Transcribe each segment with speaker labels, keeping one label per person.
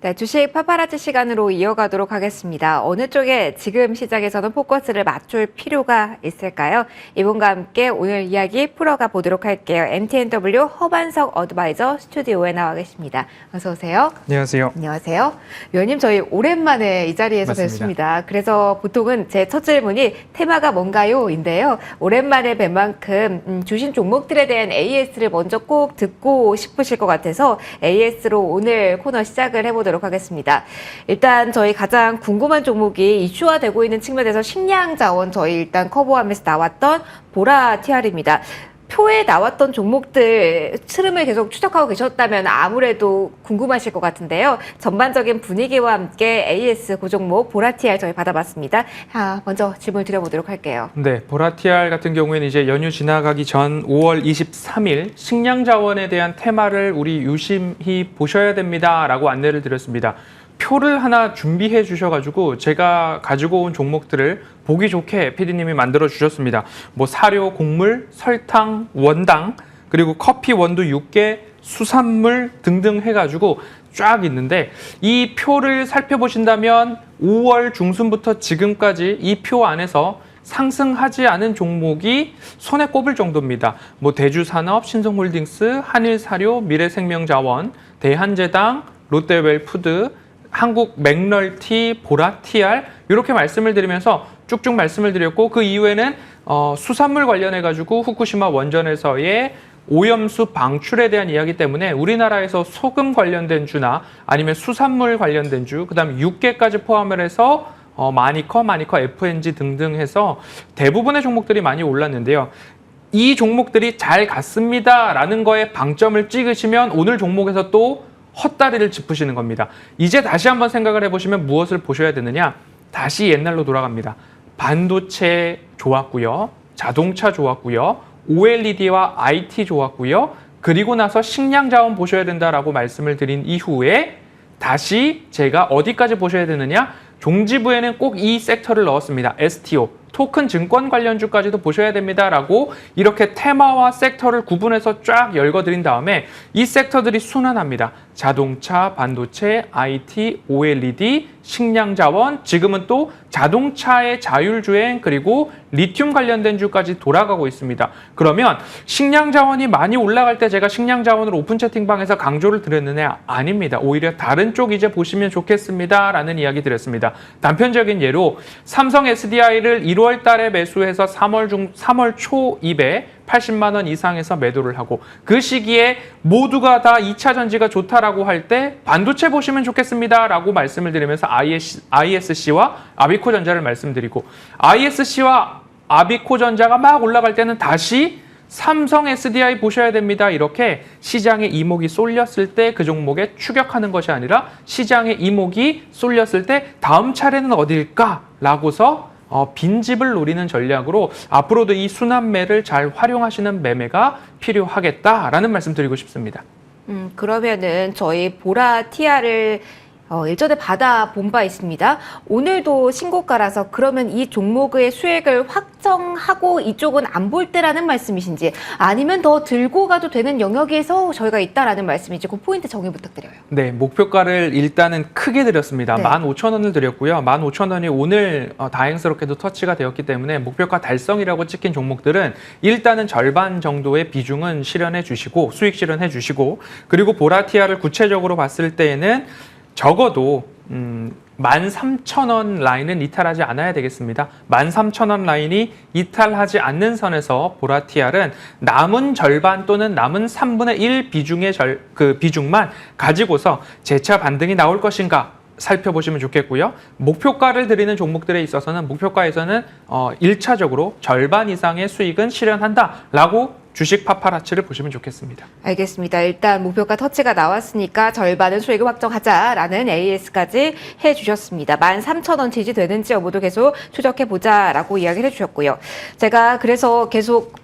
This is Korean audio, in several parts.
Speaker 1: 네, 주식 파파라치 시간으로 이어가도록 하겠습니다. 어느 쪽에 지금 시장에서는 포커스를 맞출 필요가 있을까요? 이분과 함께 오늘 이야기 풀어가 보도록 할게요. MTNW 허반석 어드바이저 스튜디오에 나와 계십니다. 어서 오세요.
Speaker 2: 안녕하세요.
Speaker 1: 안녕하세요. 위원님, 저희 오랜만에 이 자리에서
Speaker 2: 맞습니다.
Speaker 1: 뵙습니다. 그래서 보통은 제 첫 질문이 테마가 뭔가요? 인데요. 오랜만에 뵌 만큼 주신 종목들에 대한 AS를 먼저 꼭 듣고 싶으실 것 같아서 AS로 오늘 코너 시작을 해보도록 하겠습니다. 일단 저희 가장 궁금한 종목이 이슈화되고 있는 측면에서 식량자원 저희 일단 커버하면서 나왔던 보라TR입니다. 표에 나왔던 종목들 흐름을 계속 추적하고 계셨다면 아무래도 궁금하실 것 같은데요. 전반적인 분위기와 함께 AS 고종목 보라TR 저희 받아봤습니다. 먼저 질문 드려보도록 할게요.
Speaker 2: 네, 보라TR 같은 경우에는 이제 연휴 지나가기 전 5월 23일 식량자원에 대한 테마를 우리 유심히 보셔야 됩니다라고 안내를 드렸습니다. 표를 하나 준비해 주셔가지고 제가 가지고 온 종목들을 보기 좋게 PD님이 만들어 주셨습니다. 뭐 사료, 곡물, 설탕, 원당, 그리고 커피, 원두 6개, 수산물 등등 해가지고 쫙 있는데 이 표를 살펴보신다면 5월 중순부터 지금까지 이 표 안에서 상승하지 않은 종목이 손에 꼽을 정도입니다. 뭐 대주산업, 신성홀딩스, 한일사료, 미래생명자원, 대한제당, 롯데웰푸드, 한국 맥널티, 보라TR 이렇게 말씀을 드리면서 쭉쭉 말씀을 드렸고 그 이후에는 수산물 관련해가지고 후쿠시마 원전에서의 오염수 방출에 대한 이야기 때문에 우리나라에서 소금 관련된 주나 아니면 수산물 관련된 주, 그다음 6개까지 포함을 해서 마니커, FNG 등등 해서 대부분의 종목들이 많이 올랐는데요. 이 종목들이 잘 갔습니다라는 거에 방점을 찍으시면 오늘 종목에서 또 헛다리를 짚으시는 겁니다. 이제 다시 한번 생각을 해보시면 무엇을 보셔야 되느냐? 다시 옛날로 돌아갑니다. 반도체 좋았고요. 자동차 좋았고요. OLED와 IT 좋았고요. 그리고 나서 식량자원 보셔야 된다라고 말씀을 드린 이후에 다시 제가 어디까지 보셔야 되느냐? 종지부에는 꼭 이 섹터를 넣었습니다. STO, 토큰 증권 관련주까지도 보셔야 됩니다라고 이렇게 테마와 섹터를 구분해서 쫙 열거드린 다음에 이 섹터들이 순환합니다. 자동차, 반도체, IT, OLED, 식량자원, 지금은 또 자동차의 자율주행 그리고 리튬 관련된 주까지 돌아가고 있습니다. 그러면 식량자원이 많이 올라갈 때 제가 식량자원을 오픈 채팅방에서 강조를 드렸느냐? 아닙니다. 오히려 다른 쪽 이제 보시면 좋겠습니다라는 이야기 드렸습니다. 단편적인 예로 삼성 SDI를 1월 달에 매수해서 3월 초 입에 80만 원 이상에서 매도를 하고 그 시기에 모두가 다 2차 전지가 좋다라고 할 때 반도체 보시면 좋겠습니다라고 말씀을 드리면서 ISC와 아비코전자를 말씀드리고 ISC와 아비코전자가 막 올라갈 때는 다시 삼성 SDI 보셔야 됩니다. 이렇게 시장의 이목이 쏠렸을 때 그 종목에 추격하는 것이 아니라 시장의 이목이 쏠렸을 때 다음 차례는 어딜까라고서 빈집을 노리는 전략으로 앞으로도 이 순환매를 잘 활용하시는 매매가 필요하겠다라는 말씀 드리고 싶습니다.
Speaker 1: 그러면은 저희 보라TR을 일전에 받아본 바 있습니다. 오늘도 신고가라서 그러면 이 종목의 수익을 확정하고 이쪽은 안 볼 때라는 말씀이신지 아니면 더 들고 가도 되는 영역에서 저희가 있다라는 말씀인지 그 포인트 정의 부탁드려요.
Speaker 2: 네, 목표가를 일단은 크게 드렸습니다.
Speaker 1: 네.
Speaker 2: 15,000원을 드렸고요. 15,000원이 오늘 다행스럽게도 터치가 되었기 때문에 목표가 달성이라고 찍힌 종목들은 일단은 절반 정도의 비중은 실현해 주시고 수익 실현해 주시고 그리고 보라TR을 구체적으로 봤을 때에는 적어도 13,000원 라인은 이탈하지 않아야 되겠습니다. 13,000원 라인이 이탈하지 않는 선에서 보라TR은 남은 절반 또는 남은 3분의 1 비중의 비중만 가지고서 재차 반등이 나올 것인가 살펴보시면 좋겠고요. 목표가를 드리는 종목들에 있어서는 목표가에서는 1차적으로 절반 이상의 수익은 실현한다라고 주식 파파라치를 보시면 좋겠습니다.
Speaker 1: 알겠습니다. 일단 목표가 터치가 나왔으니까 절반은 수익을 확정하자라는 AS까지 해주셨습니다. 13,000원 지지되는지 여부도 계속 추적해보자라고 이야기를 해주셨고요. 제가 그래서 계속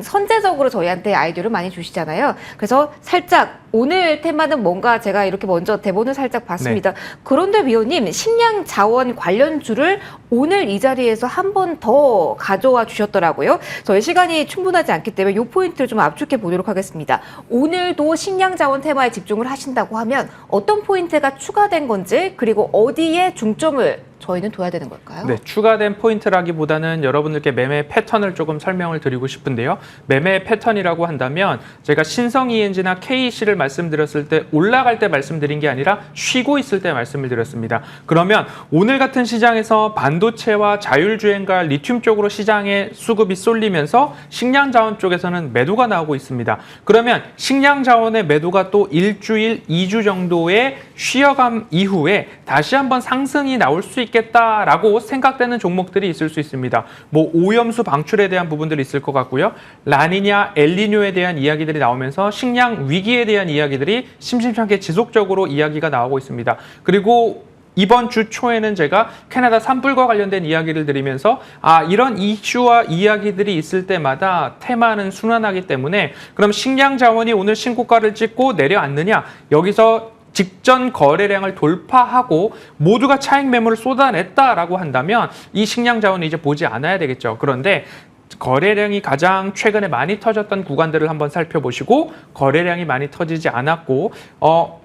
Speaker 1: 선제적으로 저희한테 아이디어를 많이 주시잖아요. 그래서 살짝 오늘 테마는 뭔가 제가 이렇게 먼저 대본을 살짝 봤습니다. 그런데 위원님, 식량 자원 관련주를 오늘 이 자리에서 한 번 더 가져와 주셨더라고요. 저희 시간이 충분하지 않기 때문에 이 포인트를 좀 압축해 보도록 하겠습니다. 오늘도 식량 자원 테마에 집중을 하신다고 하면 어떤 포인트가 추가된 건지, 그리고 어디에 중점을 저희는 둬야 되는 걸까요?
Speaker 2: 네, 추가된 포인트라기보다는 여러분들께 매매 패턴을 조금 설명을 드리고 싶은데요. 매매 패턴이라고 한다면 제가 신성 ENG나 KEC를 말씀드렸을 때 올라갈 때 말씀드린 게 아니라 쉬고 있을 때 말씀을 드렸습니다. 그러면 오늘 같은 시장에서 반도체와 자율주행과 리튬 쪽으로 시장에 수급이 쏠리면서 식량 자원 쪽에서는 매도가 나오고 있습니다. 그러면 식량 자원의 매도가 또 일주일, 2주 정도의 쉬어감 이후에 다시 한번 상승이 나올 수 있겠다라고 생각되는 종목들이 있을 수 있습니다. 뭐 오염수 방출에 대한 부분들이 있을 것 같고요. 라니냐, 엘니뇨에 대한 이야기들이 나오면서 식량 위기에 대한 이야기들이 심심찮게 지속적으로 이야기가 나오고 있습니다. 그리고 이번 주 초에는 제가 캐나다 산불과 관련된 이야기를 드리면서 이런 이슈와 이야기들이 있을 때마다 테마는 순환하기 때문에 그럼 식량 자원이 오늘 신고가를 찍고 내려앉느냐, 여기서 직전 거래량을 돌파하고 모두가 차익 매물을 쏟아냈다라고 한다면 이 식량 자원을 이제 보지 않아야 되겠죠. 그런데 거래량이 가장 최근에 많이 터졌던 구간들을 한번 살펴보시고 거래량이 많이 터지지 않았고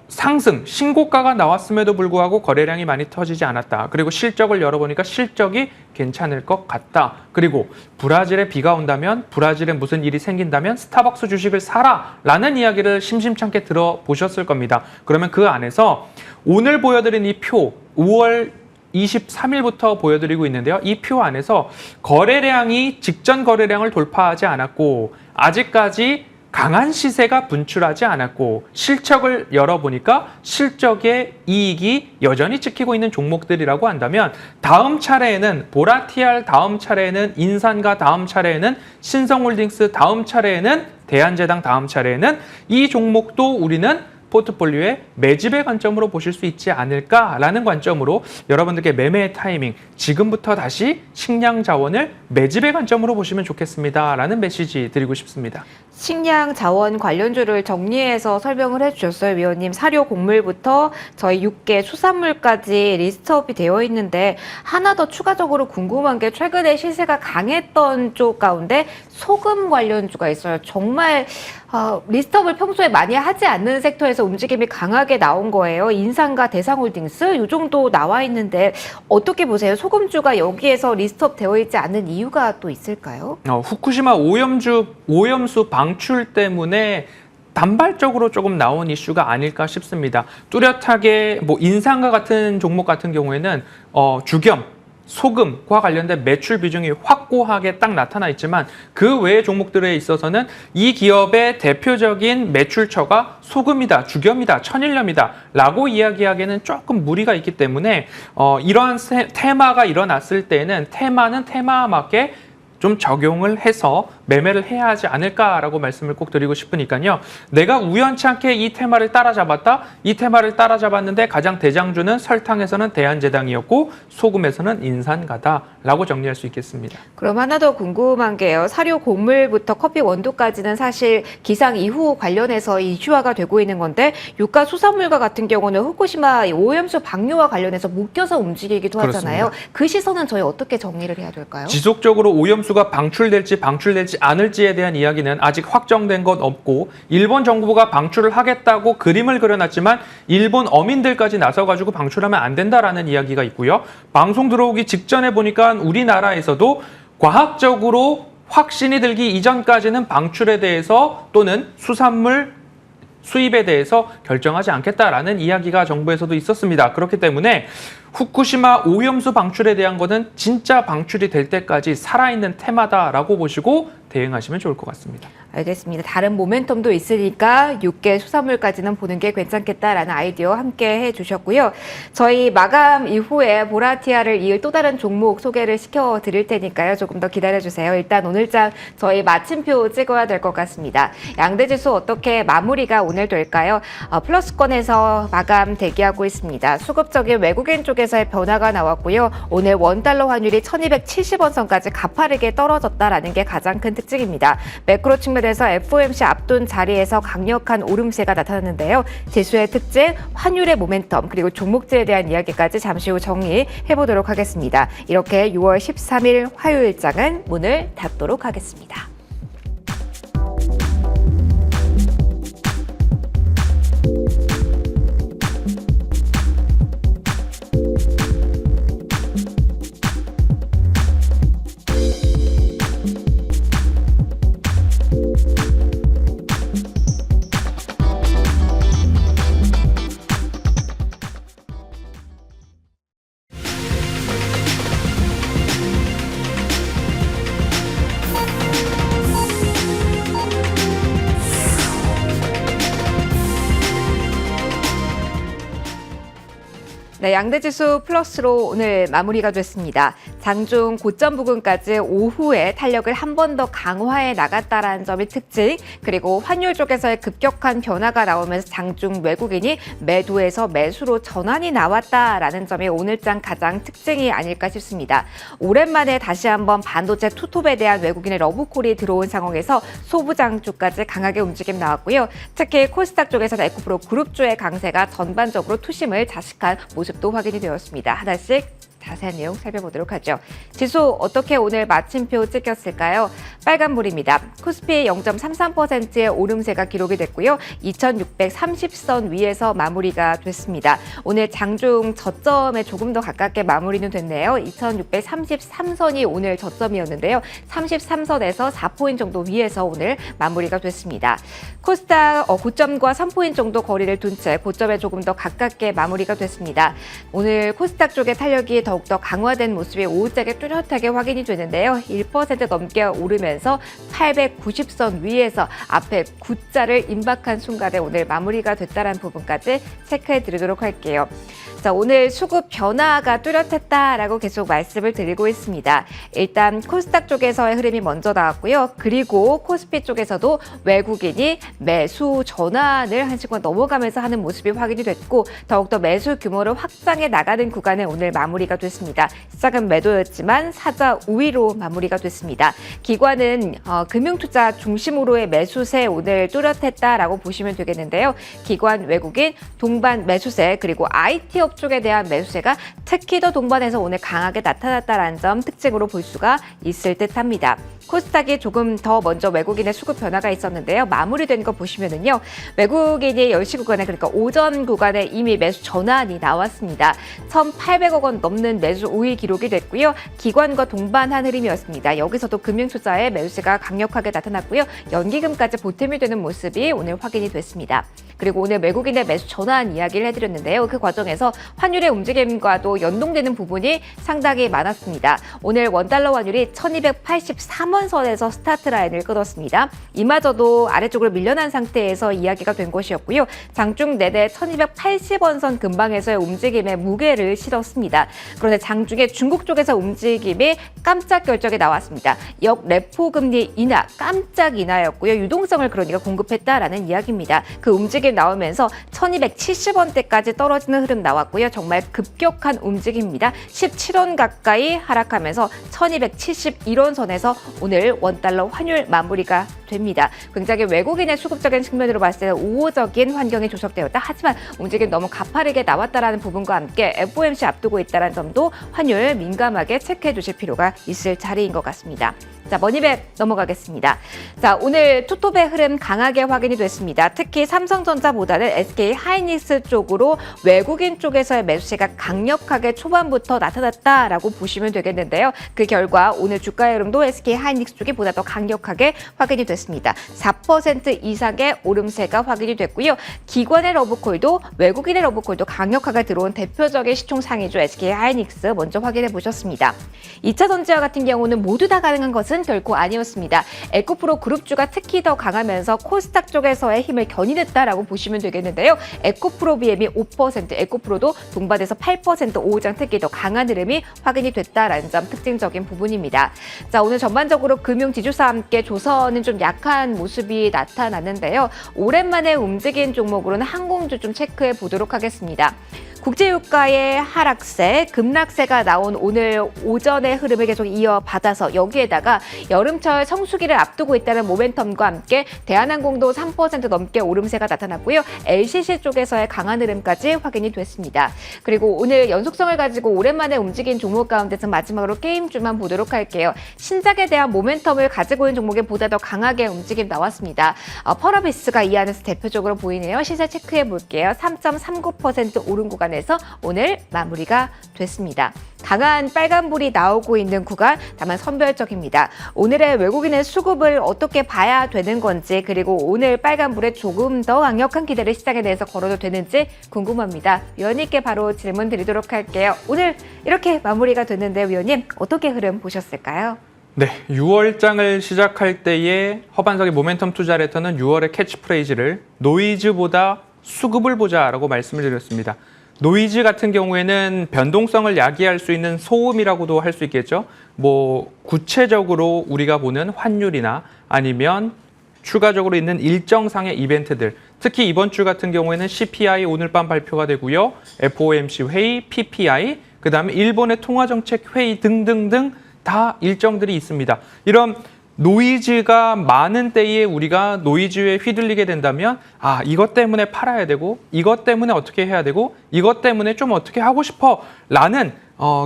Speaker 2: 상승, 신고가가 나왔음에도 불구하고 거래량이 많이 터지지 않았다. 그리고 실적을 열어보니까 실적이 괜찮을 것 같다. 그리고 브라질에 비가 온다면, 브라질에 무슨 일이 생긴다면 스타벅스 주식을 사라 라는 이야기를 심심찮게 들어보셨을 겁니다. 그러면 그 안에서 오늘 보여드린 이 표, 5월 23일부터 보여드리고 있는데요. 이 표 안에서 거래량이 직전 거래량을 돌파하지 않았고 아직까지 강한 시세가 분출하지 않았고 실적을 열어보니까 실적의 이익이 여전히 찍히고 있는 종목들이라고 한다면 다음 차례에는 보라티알, 다음 차례에는 인산과 다음 차례에는 신성홀딩스, 다음 차례에는 대한제당, 다음 차례에는 이 종목도 우리는 포트폴리오의 매집의 관점으로 보실 수 있지 않을까라는 관점으로 여러분들께 매매의 타이밍, 지금부터 다시 식량 자원을 매집의 관점으로 보시면 좋겠습니다 라는 메시지 드리고 싶습니다.
Speaker 1: 식량 자원 관련주를 정리해서 설명을 해주셨어요, 위원님. 사료 곡물부터 저희 육계 수산물까지 리스트업이 되어 있는데 하나 더 추가적으로 궁금한 게 최근에 시세가 강했던 쪽 가운데 소금 관련주가 있어요. 정말 리스트업을 평소에 많이 하지 않는 섹터에서 움직임이 강하게 나온 거예요. 인산과 대상홀딩스 이 정도 나와 있는데 어떻게 보세요? 소금주가 여기에서 리스트업 되어 있지 않은 이유가 또 있을까요?
Speaker 2: 후쿠시마 오염수 방출 때문에 단발적으로 조금 나온 이슈가 아닐까 싶습니다. 뚜렷하게 뭐 인산과 같은 종목 같은 경우에는 주겸, 소금과 관련된 매출 비중이 확고하게 딱 나타나 있지만 그 외의 종목들에 있어서는 이 기업의 대표적인 매출처가 소금이다, 주겸이다, 천일염이다 라고 이야기하기에는 조금 무리가 있기 때문에 이러한 테마가 일어났을 때는 테마는 테마에 맞게 좀 적용을 해서 매매를 해야 하지 않을까라고 말씀을 꼭 드리고 싶으니까요. 내가 우연치 않게 이 테마를 따라잡았다. 이 테마를 따라잡았는데 가장 대장주는 설탕에서는 대한제당이었고 소금에서는 인산가다라고 정리할 수 있겠습니다.
Speaker 1: 그럼 하나 더 궁금한 게요. 사료 곡물부터 커피 원두까지는 사실 기상 이후 관련해서 이슈화가 되고 있는 건데 유가 수산물과 같은 경우는 후쿠시마 오염수 방류와 관련해서 묶여서 움직이기도 하잖아요.
Speaker 2: 그렇습니다.
Speaker 1: 그 시선은 저희 어떻게 정리를 해야 될까요?
Speaker 2: 지속적으로 오염수가 방출될지 않을지에 대한 이야기는 아직 확정된 것 없고 일본 정부가 방출을 하겠다고 그림을 그려놨지만 일본 어민들까지 나서가지고 방출하면 안 된다라는 이야기가 있고요. 방송 들어오기 직전에 보니까 우리나라에서도 과학적으로 확신이 들기 이전까지는 방출에 대해서 또는 수산물 수입에 대해서 결정하지 않겠다라는 이야기가 정부에서도 있었습니다. 그렇기 때문에 후쿠시마 오염수 방출에 대한 거는 진짜 방출이 될 때까지 살아있는 테마다라고 보시고 대응하시면 좋을 것 같습니다.
Speaker 1: 알겠습니다. 다른 모멘텀도 있으니까 6개 수산물까지는 보는 게 괜찮겠다라는 아이디어 함께 해주셨고요. 저희 마감 이후에 보라티아를 이을 또 다른 종목 소개를 시켜드릴 테니까요. 조금 더 기다려주세요. 일단 오늘장 저희 마침표 찍어야 될 것 같습니다. 양대지수 어떻게 마무리가 오늘 될까요? 플러스권에서 마감 대기하고 있습니다. 수급적인 외국인 쪽에서의 변화가 나왔고요. 오늘 원달러 환율이 1270원 선까지 가파르게 떨어졌다라는 게 가장 큰 특징입니다. 매크로 측면에서 FOMC 앞둔 자리에서 강력한 오름세가 나타났는데요. 지수의 특징, 환율의 모멘텀, 그리고 종목들에 대한 이야기까지 잠시 후 정리해 보도록 하겠습니다. 이렇게 6월 13일 화요일장은 문을 닫도록 하겠습니다. 네, 양대지수 플러스로 오늘 마무리가 됐습니다. 장중 고점 부근까지 오후에 탄력을 한 번 더 강화해 나갔다라는 점이 특징, 그리고 환율 쪽에서의 급격한 변화가 나오면서 장중 외국인이 매도에서 매수로 전환이 나왔다라는 점이 오늘장 가장 특징이 아닐까 싶습니다. 오랜만에 다시 한번 반도체 투톱에 대한 외국인의 러브콜이 들어온 상황에서 소부장 쪽까지 강하게 움직임 나왔고요. 특히 코스닥 쪽에서는 에코프로 그룹주의 강세가 전반적으로 투심을 자식한 모습 도 확인이 되었습니다. 하나씩 자세한 내용 살펴보도록 하죠. 지수 어떻게 오늘 마침표 찍혔을까요? 빨간불입니다. 코스피 0.33%의 오름세가 기록이 됐고요. 2630선 위에서 마무리가 됐습니다. 오늘 장중 저점에 조금 더 가깝게 마무리는 됐네요. 2633선이 오늘 저점이었는데요. 33선에서 4포인트 정도 위에서 오늘 마무리가 됐습니다. 코스닥 고점과 3포인트 정도 거리를 둔 채 고점에 조금 더 가깝게 마무리가 됐습니다. 오늘 코스닥 쪽의 탄력이 더욱더 강화된 모습이 오후장에 뚜렷하게 확인이 되는데요. 1% 넘게 오르면서 890선 위에서 앞에 9자를 임박한 순간에 오늘 마무리가 됐다는 부분까지 체크해 드리도록 할게요. 자, 오늘 수급 변화가 뚜렷했다라고 계속 말씀을 드리고 있습니다. 일단 코스닥 쪽에서의 흐름이 먼저 나왔고요. 그리고 코스피 쪽에서도 외국인이 매수 전환을 한 시간 넘어가면서 하는 모습이 확인이 됐고, 더욱더 매수 규모를 확장해 나가는 구간에 오늘 마무리가 됐습니다. 시작은 매도였지만 사자 우위로 마무리가 됐습니다. 기관은 금융투자 중심으로의 매수세 오늘 뚜렷했다라고 보시면 되겠는데요. 기관, 외국인, 동반 매수세, 그리고 IT 쪽에 대한 매수세가 특히 더 동반해서 오늘 강하게 나타났다는 점 특징으로 볼 수가 있을 듯합니다. 코스닥이 조금 더 먼저 외국인의 수급 변화가 있었는데요. 마무리된 거 보시면은요. 외국인이 10시 구간에, 그러니까 오전 구간에 이미 매수 전환이 나왔습니다. 1,800억 원 넘는 매수 우위 기록이 됐고요. 기관과 동반한 흐름이었습니다. 여기서도 금융투자의 매수세가 강력하게 나타났고요. 연기금까지 보탬이 되는 모습이 오늘 확인이 됐습니다. 그리고 오늘 외국인의 매수 전환 이야기를 해드렸는데요. 그 과정에서 환율의 움직임과도 연동되는 부분이 상당히 많았습니다. 오늘 원달러 환율이 1283원 선에서 스타트 라인을 끊었습니다. 이마저도 아래쪽으로 밀려난 상태에서 이야기가 된 것이었고요. 장중 내내 1280원 선 근방에서의 움직임에 무게를 실었습니다. 그런데 장중에 중국 쪽에서 움직임이 깜짝 결정이 나왔습니다. 역 레포 금리 인하, 깜짝 인하였고요. 유동성을 그러니까 공급했다라는 이야기입니다. 그 움직임 나오면서 1270원대까지 떨어지는 흐름 나왔고요. 정말 급격한 움직임입니다. 17원 가까이 하락하면서 1271원 선에서 오늘 원달러 환율 마무리가 됩니다. 굉장히 외국인의 수급적인 측면으로 봤을 때 우호적인 환경이 조성되었다. 하지만 움직임 너무 가파르게 나왔다라는 부분과 함께 FOMC 앞두고 있다는 점도 환율 민감하게 체크해 주실 필요가 있을 자리인 것 같습니다. 자, 머니백 넘어가겠습니다. 자, 오늘 투톱의 흐름 강하게 확인이 됐습니다. 특히 삼성전자보다는 SK 하이닉스 쪽으로 외국인 쪽에서의 매수세가 강력하게 초반부터 나타났다라고 보시면 되겠는데요. 그 결과 오늘 주가의 흐름도 SK 하이닉스 쪽이 보다 더 강력하게 확인이 됐습니다. 4% 이상의 오름세가 확인이 됐고요. 기관의 러브콜도 외국인의 러브콜도 강력하게 들어온 대표적인 시총 상위주 SK 하이닉스 먼저 확인해 보셨습니다. 2차 전지와 같은 경우는 모두 다 가능한 것은 것은 결코 아니었습니다. 에코프로 그룹주가 특히 더 강하면서 코스닥 쪽에서의 힘을 견인했다라고 보시면 되겠는데요. 에코프로 BM이 5%, 에코프로도 동반해서 8% 5장 특히 더 강한 흐름이 확인이 됐다라는 점 특징적인 부분입니다. 자, 오늘 전반적으로 금융 지주사와 함께 조선은 좀 약한 모습이 나타났는데요. 오랜만에 움직인 종목으로는 항공주 좀 체크해 보도록 하겠습니다. 국제유가의 하락세, 급락세가 나온 오늘 오전의 흐름을 계속 이어받아서 여기에다가 여름철 성수기를 앞두고 있다는 모멘텀과 함께 대한항공도 3% 넘게 오름세가 나타났고요. LCC 쪽에서의 강한 흐름까지 확인이 됐습니다. 그리고 오늘 연속성을 가지고 오랜만에 움직인 종목 가운데서 마지막으로 게임주만 보도록 할게요. 신작에 대한 모멘텀을 가지고 있는 종목에 보다 더 강하게 움직임 나왔습니다. 펄어비스가 이 안에서 대표적으로 보이네요. 시세 체크해 볼게요. 3.39% 오른 구간에서 오늘 마무리가 됐습니다. 강한 빨간불이 나오고 있는 구간 다만 선별적입니다. 오늘의 외국인의 수급을 어떻게 봐야 되는 건지 그리고 오늘 빨간불에 조금 더 강력한 기대를 시장에 대해서 걸어도 되는지 궁금합니다. 위원님께 바로 질문 드리도록 할게요. 오늘 이렇게 마무리가 됐는데 위원님 어떻게 흐름 보셨을까요?
Speaker 2: 네, 6월장을 시작할 때의 허반석의 모멘텀 투자 레터는 6월의 캐치프레이즈를 노이즈보다 수급을 보자라고 말씀을 드렸습니다. 노이즈 같은 경우에는 변동성을 야기할 수 있는 소음이라고도 할 수 있겠죠. 구체적으로 우리가 보는 환율이나 아니면 추가적으로 있는 일정상의 이벤트들, 특히 이번 주 같은 경우에는 CPI 오늘 밤 발표가 되고요. FOMC 회의, PPI, 그다음에 일본의 통화정책 회의 등등등 다 일정들이 있습니다. 이런 노이즈가 많은 때에 우리가 노이즈에 휘둘리게 된다면 이것 때문에 팔아야 되고 이것 때문에 어떻게 해야 되고 이것 때문에 좀 어떻게 하고 싶어 라는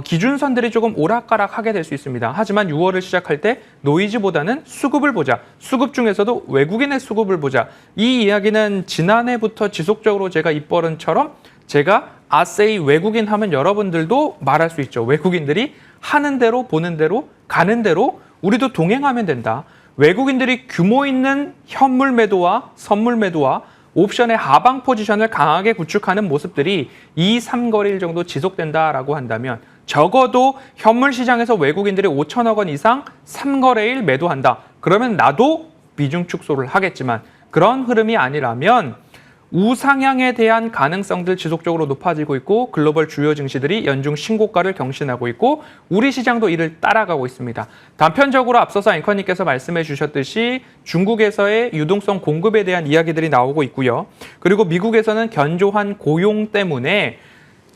Speaker 2: 기준선들이 조금 오락가락하게 될 수 있습니다. 하지만 6월을 시작할 때 노이즈보다는 수급을 보자. 수급 중에서도 외국인의 수급을 보자. 이 이야기는 지난해부터 지속적으로 제가 입버릇처럼 제가 아세이 외국인 하면 여러분들도 말할 수 있죠. 외국인들이 하는 대로 보는 대로 가는 대로 우리도 동행하면 된다. 외국인들이 규모 있는 현물 매도와 선물 매도와 옵션의 하방 포지션을 강하게 구축하는 모습들이 2, 3거래일 정도 지속된다라고 한다면 적어도 현물 시장에서 외국인들이 5천억 원 이상 3거래일 매도한다. 그러면 나도 비중 축소를 하겠지만 그런 흐름이 아니라면 우상향에 대한 가능성들 지속적으로 높아지고 있고 글로벌 주요 증시들이 연중 신고가를 경신하고 있고 우리 시장도 이를 따라가고 있습니다. 단편적으로 앞서서 앵커님께서 말씀해 주셨듯이 중국에서의 유동성 공급에 대한 이야기들이 나오고 있고요. 그리고 미국에서는 견조한 고용 때문에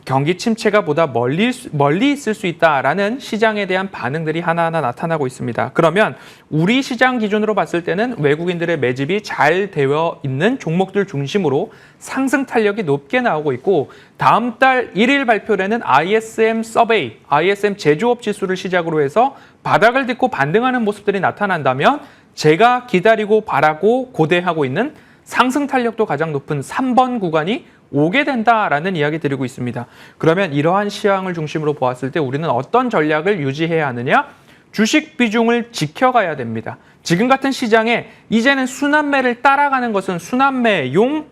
Speaker 2: 경기 침체가 보다 멀리 있을 수 있다라는 시장에 대한 반응들이 하나하나 나타나고 있습니다. 그러면 우리 시장 기준으로 봤을 때는 외국인들의 매집이 잘 되어 있는 종목들 중심으로 상승 탄력이 높게 나오고 있고 다음 달 1일 발표되는 ISM 서베이, ISM 제조업 지수를 시작으로 해서 바닥을 딛고 반등하는 모습들이 나타난다면 제가 기다리고 바라고 고대하고 있는 상승 탄력도 가장 높은 3번 구간이 오게 된다라는 이야기 드리고 있습니다. 그러면 이러한 시황을 중심으로 보았을 때 우리는 어떤 전략을 유지해야 하느냐? 주식 비중을 지켜가야 됩니다. 지금 같은 시장에 이제는 순환매를 따라가는 것은 순환매용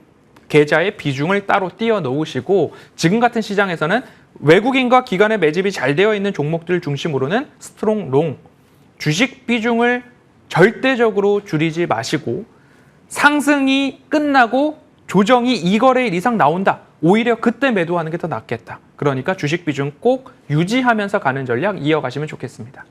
Speaker 2: 계좌의 비중을 따로 띄워 놓으시고 지금 같은 시장에서는 외국인과 기관의 매집이 잘 되어 있는 종목들 중심으로는 스트롱 롱, 주식 비중을 절대적으로 줄이지 마시고 상승이 끝나고 조정이 2거래일 이상 나온다. 오히려 그때 매도하는 게 더 낫겠다. 그러니까 주식 비중 꼭 유지하면서 가는 전략 이어가시면 좋겠습니다.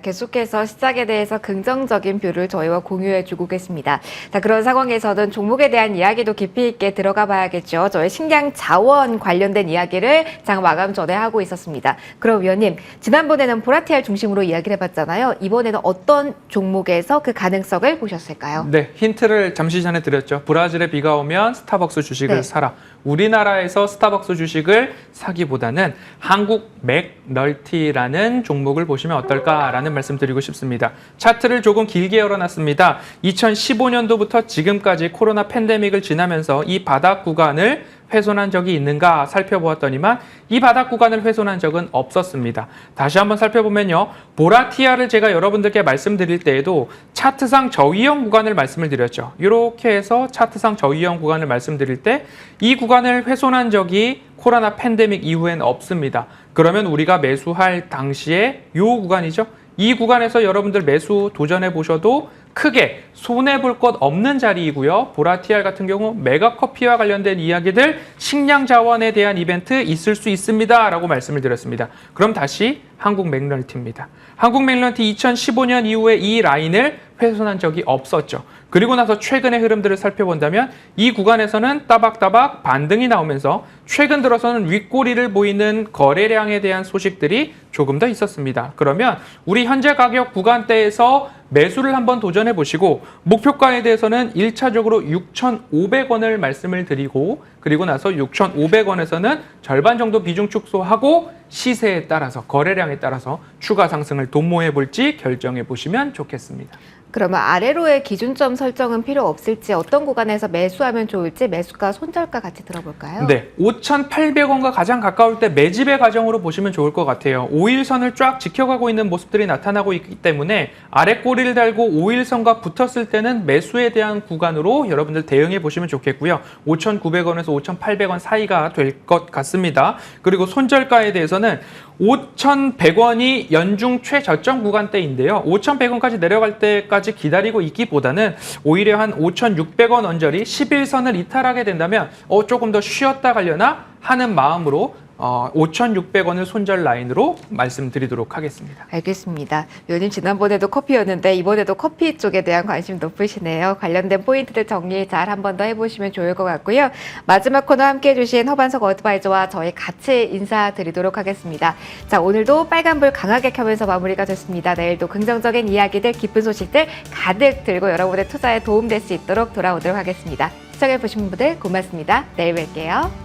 Speaker 1: 계속해서 시작에 대해서 긍정적인 뷰를 저희와 공유해주고 계십니다. 자, 그런 상황에서는 종목에 대한 이야기도 깊이 있게 들어가 봐야겠죠. 저희 식량 자원 관련된 이야기를 장 마감 전에 하고 있었습니다. 그럼 위원님, 지난번에는 보라티알 중심으로 이야기를 해봤잖아요. 이번에는 어떤 종목에서 그 가능성을 보셨을까요?
Speaker 2: 네, 힌트를 잠시 전에 드렸죠. 브라질에 비가 오면 스타벅스 주식을 사라. 우리나라에서 스타벅스 주식을 사기보다는 한국 맥널티라는 종목을 보시면 어떨까라는 말씀 드리고 싶습니다. 차트를 조금 길게 열어놨습니다. 2015년도부터 지금까지 코로나 팬데믹을 지나면서 이 바닥 구간을 훼손한 적이 있는가 살펴보았더니만 이 바닥 구간을 훼손한 적은 없었습니다. 다시 한번 살펴보면요. 보라티아를 제가 여러분들께 말씀드릴 때에도 차트상 저위험 구간을 말씀을 드렸죠. 이렇게 해서 차트상 저위험 구간을 말씀드릴 때 이 구간을 훼손한 적이 코로나 팬데믹 이후엔 없습니다. 그러면 우리가 매수할 당시에 이 구간이죠. 이 구간에서 여러분들 매수 도전해 보셔도 크게 손해볼 것 없는 자리이고요. 보라티알 같은 경우 메가커피와 관련된 이야기들, 식량 자원에 대한 이벤트 있을 수 있습니다. 라고 말씀을 드렸습니다. 그럼 다시 한국 맥널티입니다. 한국 맥널티 2015년 이후에 이 라인을 훼손한 적이 없었죠. 그리고 나서 최근의 흐름들을 살펴본다면 이 구간에서는 따박따박 반등이 나오면서 최근 들어서는 윗꼬리를 보이는 거래량에 대한 소식들이 조금 더 있었습니다. 그러면 우리 현재 가격 구간대에서 매수를 한번 도전해 보시고 목표가에 대해서는 1차적으로 6,500원을 말씀을 드리고 그리고 나서 6,500원에서는 절반 정도 비중 축소하고 시세에 따라서 거래량에 따라서 추가 상승을 도모해 볼지 결정해 보시면 좋겠습니다.
Speaker 1: 그러면 아래로의 기준점 설정은 필요 없을지 어떤 구간에서 매수하면 좋을지 매수가 손절가 같이 들어볼까요?
Speaker 2: 네, 5,800원과 가장 가까울 때 매집의 과정으로 보시면 좋을 것 같아요. 5일선을 쫙 지켜가고 있는 모습들이 나타나고 있기 때문에 아래 꼬리를 달고 5일선과 붙었을 때는 매수에 대한 구간으로 여러분들 대응해 보시면 좋겠고요. 5,900원에서 5,800원 사이가 될 것 같습니다. 그리고 손절가에 대해서는 5,100원이 연중 최저점 구간대인데요. 5,100원까지 내려갈 때까지 기다리고 있기보다는 오히려 한 5,600원 언저리 11선을 이탈하게 된다면 조금 더 쉬었다 가려나 하는 마음으로 5,600원을 손절 라인으로 말씀드리도록 하겠습니다.
Speaker 1: 알겠습니다. 위원님 지난번에도 커피였는데 이번에도 커피 쪽에 대한 관심 높으시네요. 관련된 포인트들 정리 잘 한 번 더 해보시면 좋을 것 같고요. 마지막 코너 함께해 주신 허반석 어드바이저와 저희 같이 인사드리도록 하겠습니다. 자, 오늘도 빨간불 강하게 켜면서 마무리가 됐습니다. 내일도 긍정적인 이야기들, 기쁜 소식들 가득 들고 여러분의 투자에 도움될 수 있도록 돌아오도록 하겠습니다. 시청해주신 분들 고맙습니다. 내일 뵐게요.